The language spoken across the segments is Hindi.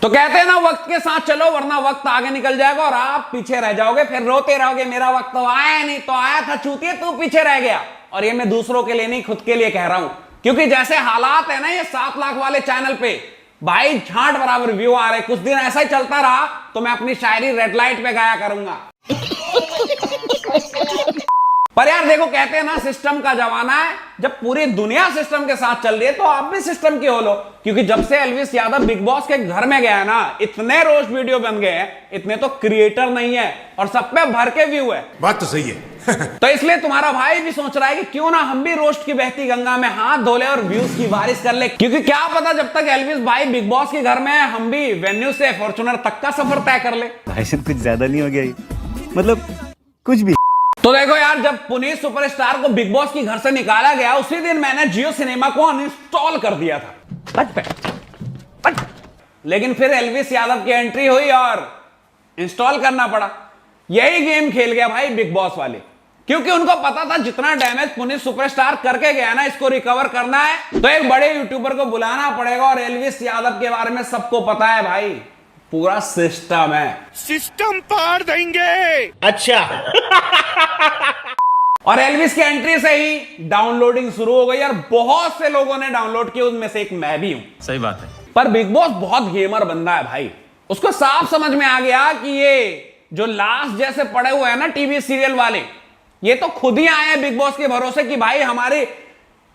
तो कहते हैं ना, वक्त के साथ चलो वरना वक्त आगे निकल जाएगा और आप पीछे रह जाओगे, फिर रोते रहोगे मेरा वक्त तो आया नहीं, तो आया था चूतिए तू पीछे रह गया। और ये मैं दूसरों के लिए नहीं, खुद के लिए कह रहा हूं, क्योंकि जैसे हालात है ना ये 7 लाख वाले चैनल पे भाई झांट बराबर व्यू आ रहे, कुछ दिन ऐसा ही चलता रहा तो मैं अपनी शायरी रेड लाइट पे गाया करूंगा। पर यार देखो, कहते हैं ना सिस्टम का जमाना है, जब पूरी दुनिया सिस्टम के साथ चल रही है तो आप भी सिस्टम की हो लो। क्योंकि जब से एल्विस यादव बिग बॉस के घर में गया है ना, इतने रोस्ट वीडियो बन गए हैं, इतने तो क्रिएटर नहीं है और सब पे भर के व्यू है। बात तो सही है। तो इसलिए तुम्हारा भाई भी सोच रहा है कि क्यों ना हम भी रोस्ट की बहती गंगा में हाथ धो ले और व्यूज की बारिश कर ले। क्योंकि क्या पता जब तक एल्विस भाई बिग बॉस के घर में है, हम भी वेन्यू से फॉर्च्यूनर तक का सफर तय कर ले। भाई साहब कुछ ज्यादा नहीं हो गया ये? मतलब कुछ भी। तो देखो यार, जब पुनीत सुपरस्टार को बिग बॉस की घर से निकाला गया उसी दिन मैंने जियो सिनेमा को अनइंस्टॉल कर दिया था। लेकिन फिर एल्विस यादव की एंट्री हुई और इंस्टॉल करना पड़ा। यही गेम खेल गया भाई बिग बॉस वाले, क्योंकि उनको पता था जितना डैमेज पुनीत सुपरस्टार करके गया ना, इसको रिकवर करना है तो एक बड़े यूट्यूबर को बुलाना पड़ेगा। और एल्विस यादव के बारे में सबको पता है भाई, पूरा सिस्टम है, सिस्टम पार देंगे। अच्छा। और एल्विस की एंट्री से ही डाउनलोडिंग शुरू हो गई और बहुत से लोगों ने डाउनलोड किया, उनमें से एक मैं भी हूं। सही बात है। पर बिग बॉस बहुत गेमर बंदा है भाई, उसको साफ समझ में आ गया कि ये जो लास्ट जैसे पड़े हुए हैं ना टीवी सीरियल वाले, ये तो खुद ही आए हैं बिग बॉस के भरोसे कि भाई हमारी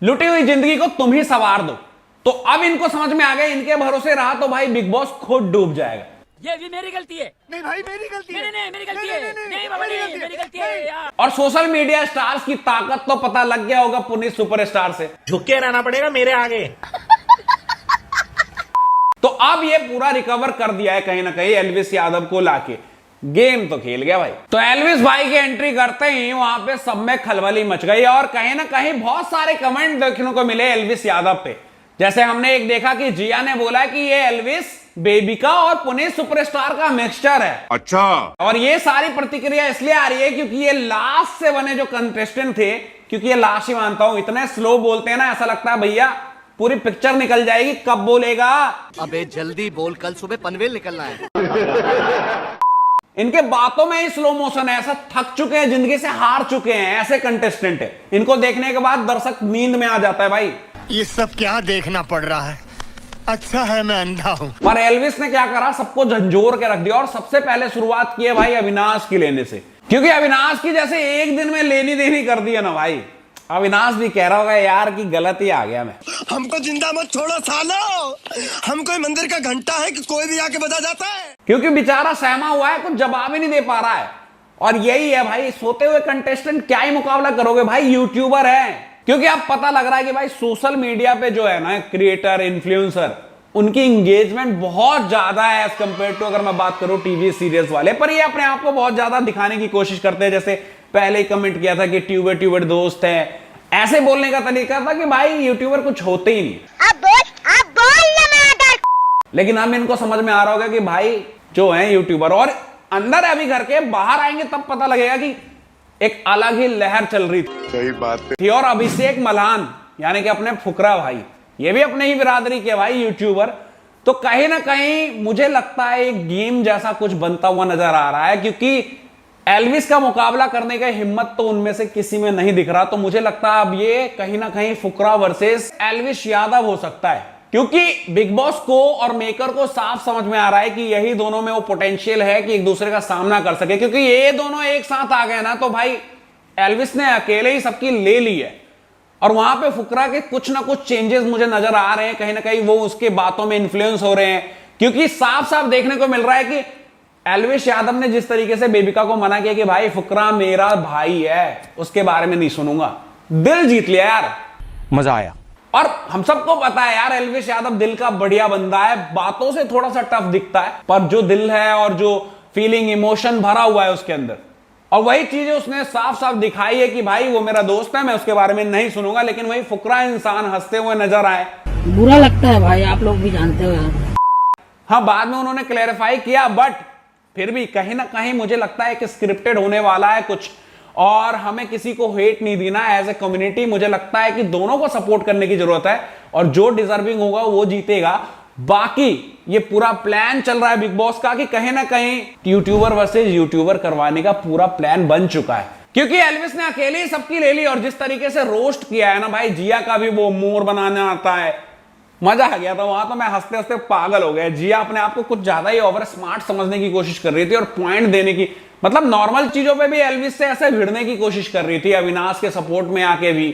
लुटी हुई जिंदगी को तुम ही संवार दो। तो अब इनको समझ में आ गया, इनके भरोसे रहा तो भाई बिग बॉस खुद डूब जाएगा। ये भी मेरी गलती है। नहीं भाई मेरी गलती है। नहीं मेरी गलती है। नहीं बाबा नहीं मेरी गलती है यार। और सोशल मीडिया स्टार्स की ताकत तो पता लग गया होगा पुनीत सुपरस्टार से, झुक के रहना पड़ेगा मेरे आगे। तो अब ये पूरा रिकवर कर दिया है कहीं ना कहीं एल्विस यादव को लाके, गेम तो खेल गया भाई। तो एल्विस भाई की एंट्री करते ही वहां पे सब में खलबली मच गई और कहीं ना कहीं बहुत सारे कमेंट देखने को मिले एल्विस यादव पे। जैसे हमने एक देखा कि जिया ने बोला कि ये एल्विस बेबिका और पुनीत सुपरस्टार का मिक्सचर है। अच्छा। और ये सारी प्रतिक्रिया इसलिए आ रही है क्योंकि ये लास्ट से बने जो कंटेस्टेंट थे, क्योंकि ये लास्ट ही मानता हूं, इतने स्लो बोलते हैं ना, ऐसा लगता है भैया पूरी पिक्चर निकल जाएगी, कब बोलेगा। अबे जल्दी बोल, कल सुबह पनवेल निकलना है। इनके बातों में ही स्लो मोशन है, ऐसा थक चुके हैं, जिंदगी से हार चुके हैं, ऐसे कंटेस्टेंट है। इनको देखने के बाद दर्शक नींद में आ जाता है भाई। ये सब क्या देखना पड़ रहा है? अच्छा है मैं अंधा हूं। पर एल्विस ने क्या करा, सबको झंझोर के रख दिया और सबसे पहले शुरुआत की है भाई अविनाश की लेने से। क्योंकि अविनाश की जैसे एक दिन में लेनी देनी कर दी है ना भाई, अविनाश भी कह रहा होगा यार कि गलत ही आ गया मैं। हमको जिंदा मत छोड़ो सालो, हम कोई मंदिर का घंटा है कि कोई भी आके बजा जाता है। क्योंकि बेचारा सहमा हुआ है, कुछ जवाब ही नहीं दे पा रहा है। और यही है भाई, सोते हुए कंटेस्टेंट क्या ही मुकाबला करोगे भाई, यूट्यूबर है। क्योंकि अब पता लग रहा है कि भाई सोशल मीडिया पे जो है ना क्रिएटर इन्फ्लुएंसर, उनकी इंगेजमेंट बहुत ज्यादा है एज कंपेयर टू अगर मैं बात करूं टीवी सीरियल्स वाले। पर ये अपने आप को बहुत ज्यादा दिखाने की कोशिश करते हैं। जैसे पहले ही कमेंट किया था कि ट्यूबर दोस्त है, ऐसे बोलने का तरीका था कि भाई यूट्यूबर कुछ होते ही नहीं। अब बोल ना मैं आदर। लेकिन अब इनको समझ में आ रहा होगा कि भाई जो है यूट्यूबर, और अंदर अभी घर के, बाहर आएंगे तब पता लगेगा कि एक अलग ही लहर चल रही थी। सही बात है। और अभिषेक मल्हान यानी कि अपने फुकरा भाई, ये भी अपने ही बिरादरी के भाई यूट्यूबर। तो कहीं ना कहीं मुझे लगता है एक गेम जैसा कुछ बनता हुआ नजर आ रहा है, क्योंकि एल्विस का मुकाबला करने का हिम्मत तो उनमें से किसी में नहीं दिख रहा। तो मुझे लगता है अब ये कहीं ना कहीं फुकरा वर्सेस एल्विस यादव हो सकता है, क्योंकि बिग बॉस को और मेकर को साफ समझ में आ रहा है कि यही दोनों में वो पोटेंशियल है कि एक दूसरे का सामना कर सके। क्योंकि ये दोनों एक साथ आ गए ना तो भाई एल्विस ने अकेले ही सबकी ले ली है। और वहां पे फुकरा के कुछ ना कुछ चेंजेस मुझे नजर आ रहे हैं, कहीं ना कहीं वो उसके बातों में इन्फ्लुएंस हो रहे हैं। क्योंकि साफ साफ देखने को मिल रहा है कि एल्विस यादव ने जिस तरीके से बेबिका को मना किया कि भाई फुकरा मेरा भाई है, उसके बारे में नहीं सुनूंगा, दिल जीत लिया यार, मजा आया। और हम सबको पता है यार एल्विस यादव दिल का बढ़िया बंदा है, बातों से थोड़ा सा टफ दिखता है, पर जो दिल है और जो फीलिंग इमोशन भरा हुआ है उसके अंदर, और वही चीजें उसने साफ साफ दिखाई है कि भाई वो मेरा दोस्त है, मैं उसके बारे में नहीं सुनूंगा। लेकिन वही फुकरा इंसान हंसते हुए नजर आए, बुरा लगता है भाई, आप लोग भी जानते हो। हाँ, बाद में उन्होंने क्लैरिफाई किया, बट फिर भी कहीं ना कहीं मुझे लगता है कि स्क्रिप्टेड होने वाला है कुछ, और हमें किसी को हेट नहीं देना एज ए कम्युनिटी। मुझे लगता है कि दोनों को सपोर्ट करने की जरूरत है और जो डिजर्विंग होगा वो जीतेगा। बाकी ये पूरा प्लान चल रहा है बिग बॉस का कि कहीं ना कहीं यूट्यूबर वर्सेस यूट्यूबर करवाने का पूरा प्लान बन चुका है, क्योंकि एल्विस ने अकेले ही सबकी ले ली और जिस तरीके से रोस्ट किया है ना भाई, जिया का भी वो मोर बनाने आता है, मजा आ गया था वहां तो मैं हंसते हंसते पागल हो गया। जिया अपने आप को कुछ ज्यादा ही ओवर स्मार्ट समझने की कोशिश कर रही थी और पॉइंट देने की, मतलब नॉर्मल चीजों पे भी एल्विस से ऐसे भिड़ने की कोशिश कर रही थी, अविनाश के सपोर्ट में आके भी।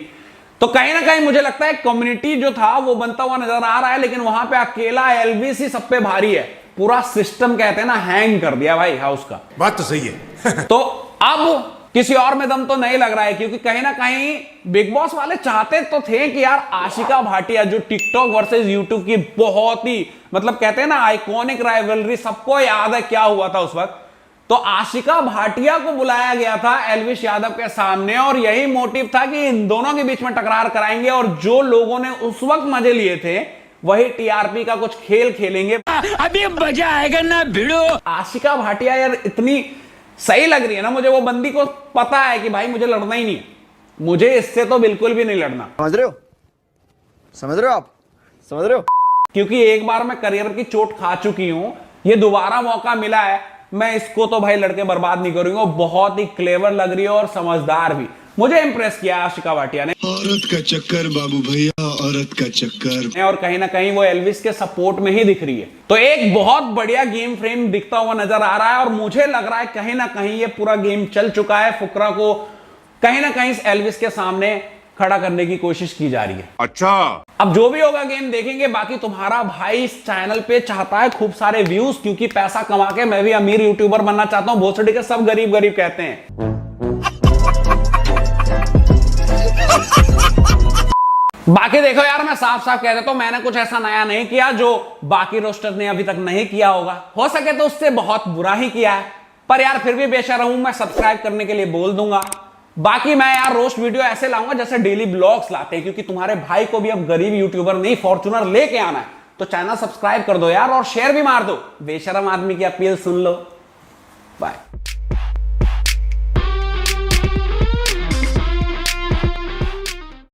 तो कहीं ना कहीं मुझे लगता है कम्युनिटी जो था वो बनता हुआ नजर आ रहा है, लेकिन वहां पे अकेला एल्विस ही सब पे भारी है। पूरा सिस्टम कहते हैं ना हैंग कर दिया भाई हाउस का। बात तो सही है। तो अब किसी और में दम तो नहीं लग रहा है, क्योंकि कहीं ना कहीं बिग बॉस वाले चाहते तो थे कि यार आशिका भाटिया जो टिकटॉक वर्सेस यूट्यूब की बहुत ही मतलब कहते हैं ना आइकॉनिक राइवलरी, सबको याद है क्या हुआ था उस वक्त, तो आशिका भाटिया को बुलाया गया था एल्विश यादव के सामने और यही मोटिव था कि इन दोनों के बीच में टकरार कराएंगे और जो लोगों ने उस वक्त मजे लिए थे वही टीआरपी का कुछ खेल खेलेंगे। अभी मजा आएगा ना भिड़ो। आशिका भाटिया यार इतनी सही लग रही है ना मुझे, वो बंदी को पता है कि भाई मुझे लड़ना ही नहीं है, मुझे इससे तो बिल्कुल भी नहीं लड़ना। समझ रहे हो, समझ रहे हो आप, समझ रहे हो, क्योंकि एक बार मैं करियर की चोट खा चुकी हूं, ये दोबारा मौका मिला है, मैं इसको तो भाई लड़के बर्बाद नहीं करूंगा। बहुत ही क्लेवर लग रही है और समझदार भी, मुझे इंप्रेस किया आशिका भाटिया ने। औरत का चक्कर बाबू भैया, औरत का चक्कर। और कहीं ना कहीं वो एल्विस के सपोर्ट में ही दिख रही है, तो एक बहुत बढ़िया गेम फ्रेम दिखता हुआ नजर आ रहा है और मुझे लग रहा है कहीं ना कहीं ये पूरा गेम चल चुका है। फुकरा को कहीं ना कहीं एल्विस के सामने खड़ा करने की कोशिश की जा रही है। अच्छा, अब जो भी होगा गेम देखेंगे। बाकी तुम्हारा भाई इस चैनल पे चाहता है खूब सारे व्यूज, क्योंकि पैसा कमा के मैं भी अमीर यूट्यूबर बनना चाहता हूं। भोसड़ी के सब गरीब गरीब कहते हैं। बाकी देखो यार, मैं साफ साफ कह देता हूं, मैंने कुछ ऐसा नया नहीं किया जो बाकी रोस्टर ने अभी तक नहीं किया होगा। हो सके तो उससे बहुत बुरा ही किया है, पर यार फिर भी बेशर्म हूं, मैं सब्सक्राइब करने के लिए बोल दूंगा। बाकी मैं यार रोस्ट वीडियो ऐसे लाऊंगा जैसे डेली ब्लॉग्स लाते हैं, क्योंकि तुम्हारे भाई को भी अब गरीब यूट्यूबर नहीं फॉर्च्यूनर लेके आना है। तो चैनल सब्सक्राइब कर दो यार और शेयर भी मार दो। बेशर्म आदमी की अपील सुन लो।